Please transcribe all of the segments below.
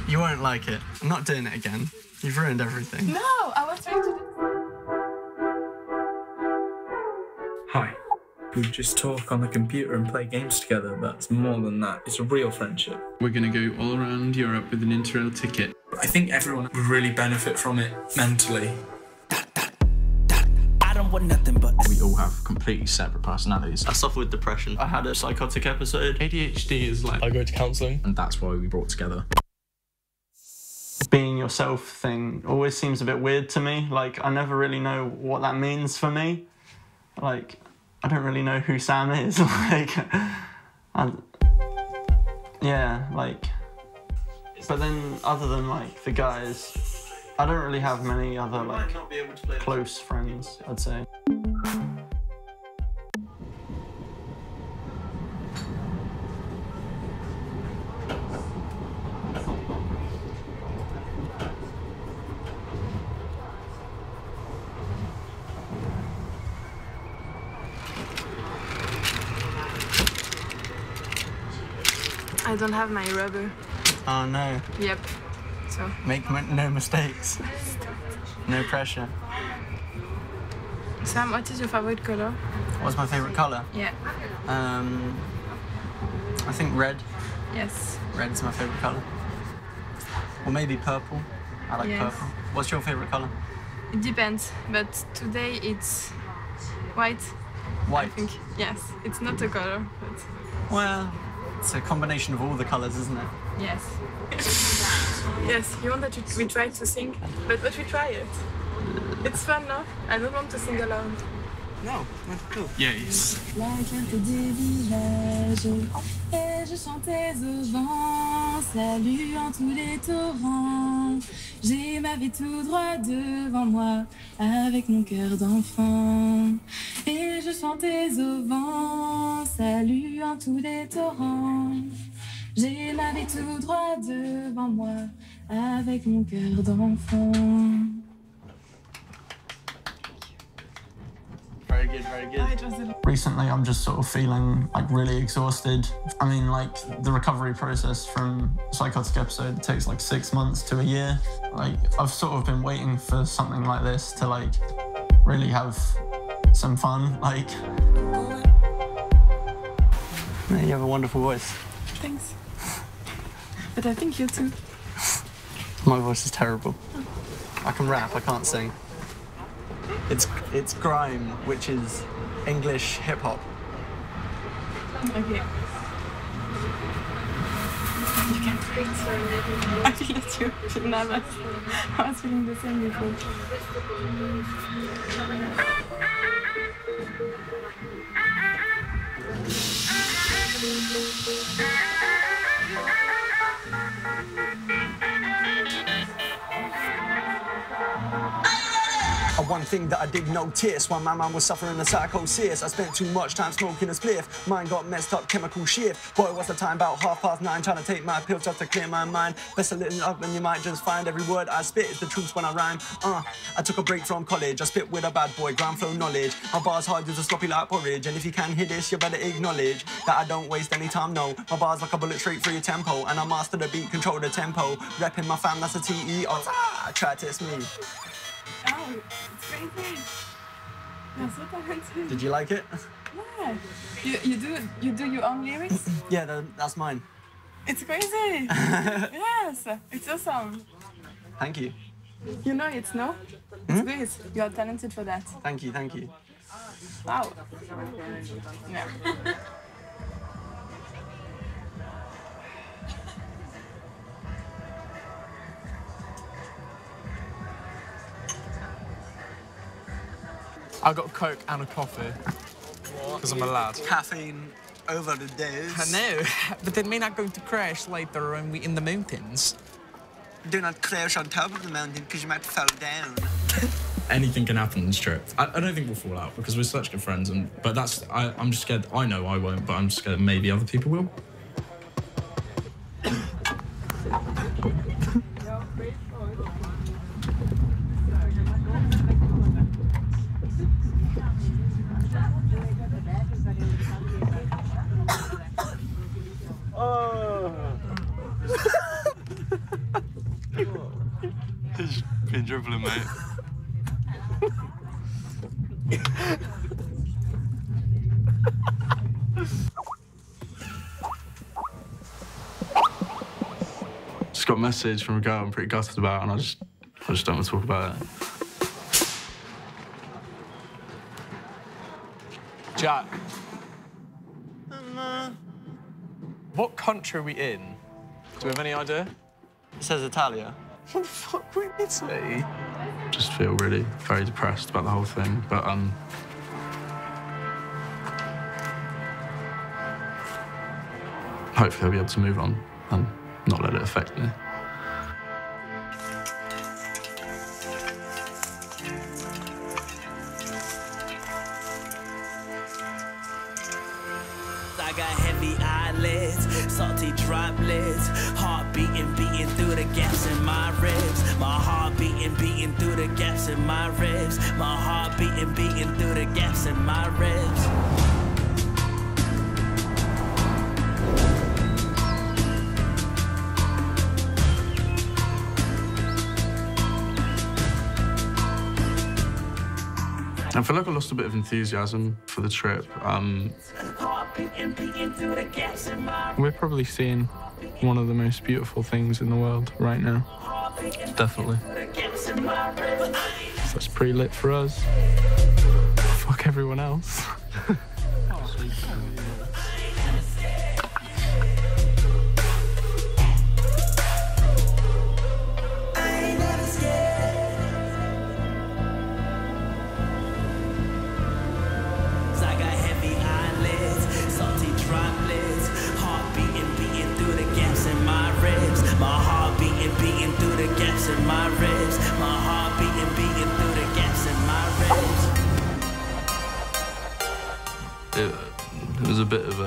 You won't like it. I'm not doing it again. You've ruined everything. No, I was trying to... Hi. We just talk on the computer and play games together. That's more than that. It's a real friendship. We're going to go all around Europe with an Interrail ticket. I think everyone would really benefit from it mentally. I don't want nothing but... We all have completely separate personalities. I suffer with depression. I had a psychotic episode. ADHD is like... I go to counselling. And that's why we brought together. Being yourself thing always seems a bit weird to me. Like, I never really know what that means for me. Like, I don't really know who Sam is. Yeah, like... But then, other than, like, the guys, I don't really have many other, like, close friends, I'd say. I don't have my rubber. Oh no. Yep. So. Make no mistakes. No pressure. Sam, what is your favorite color? What's my favourite colour? Yeah. I think red. Yes. Red's my favourite colour. Or maybe purple. I like purple. What's your favourite colour? It depends, but today it's white. White? I think. Yes. It's not a color, but... Well, it's a combination of all the colours, isn't it? Yes. Yes, you want that we try to sing, but we try it. It's fun, no? I don't want to sing alone. No, that's cool. Yes. La clarté des villages, et je chantais au vent, saluant tous les torrents. J'ai ma vie tout droit devant moi, avec mon cœur d'enfant. Et je chantais au vent, saluant tous les torrents. J'ai ma vie tout droit devant moi, avec mon cœur d'enfant. Very good, very good. Oh, Recently, I'm just sort of feeling like really exhausted. I mean, like the recovery process from a psychotic episode takes like 6 months to a year. Like I've sort of been waiting for something like this to like really have some fun. Like, yeah, you have a wonderful voice. Thanks. But I think you too. My voice is terrible. I can rap, I can't sing. It's grime, which is English hip hop. Okay. You can breathe. I feel that you feel nervous. I was feeling the same before. One thing that I did notice while my man was suffering a psychosis, I spent too much time smoking a spliff. Mine got messed up, chemical shift. Boy, what's the time? About 9:30, trying to take my pills just to clear my mind. Best to listen up and you might just find every word I spit is the truth when I rhyme. I took a break from college, I spit with a bad boy, ground flow knowledge. My bars hard, just sloppy like porridge. And if you can hear this, you better acknowledge that I don't waste any time, no. My bars like a bullet straight through your tempo. And I master the beat, control the tempo. Repping my fam, that's a TE. Try to test me. Oh, it's crazy. You're so talented. Did you like it? Yeah. You do your own lyrics? Yeah, that's mine. It's crazy. Yes, it's awesome. Thank you. You know it's no? It's great. You are talented for that. Thank you, thank you. Wow. Yeah. I got a Coke and a coffee. Because I'm a lad. Caffeine over the days. I know, but then we're not going to crash later on in the mountains. Do not crash on top of the mountain because you might fall down. Anything can happen on this trip. I don't think we'll fall out because we're such good friends. But I'm just scared. I know I won't, but I'm scared maybe other people will. been dribbling, mate. Just got a message from a girl I'm pretty gutted about, and I just don't want to talk about it. Jack. What country are we in? Do we have any idea? It says Italia. What the fuck, we're in Italy? Just feel really very depressed about the whole thing, but hopefully I'll be able to move on and not let it affect me. I got heavy eyelids, salty droplets, heart beating through the gaps in my ribs. My heart beating through the gaps in my ribs. My heart beating through the gaps in my ribs. I feel like I lost a bit of enthusiasm for the trip. We're probably seeing one of the most beautiful things in the world right now. Definitely. That's pretty lit for us. Fuck everyone else. It was a bit of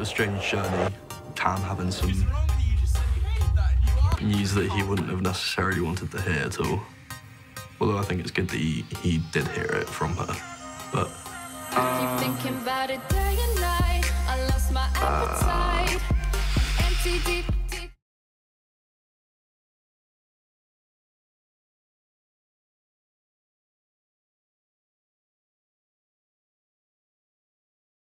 a strange journey. Cam having some news that he wouldn't have necessarily wanted to hear at all. Although I think it's good that he did hear it from her. But I keep thinking about it day and night. I lost my appetite. Empty deep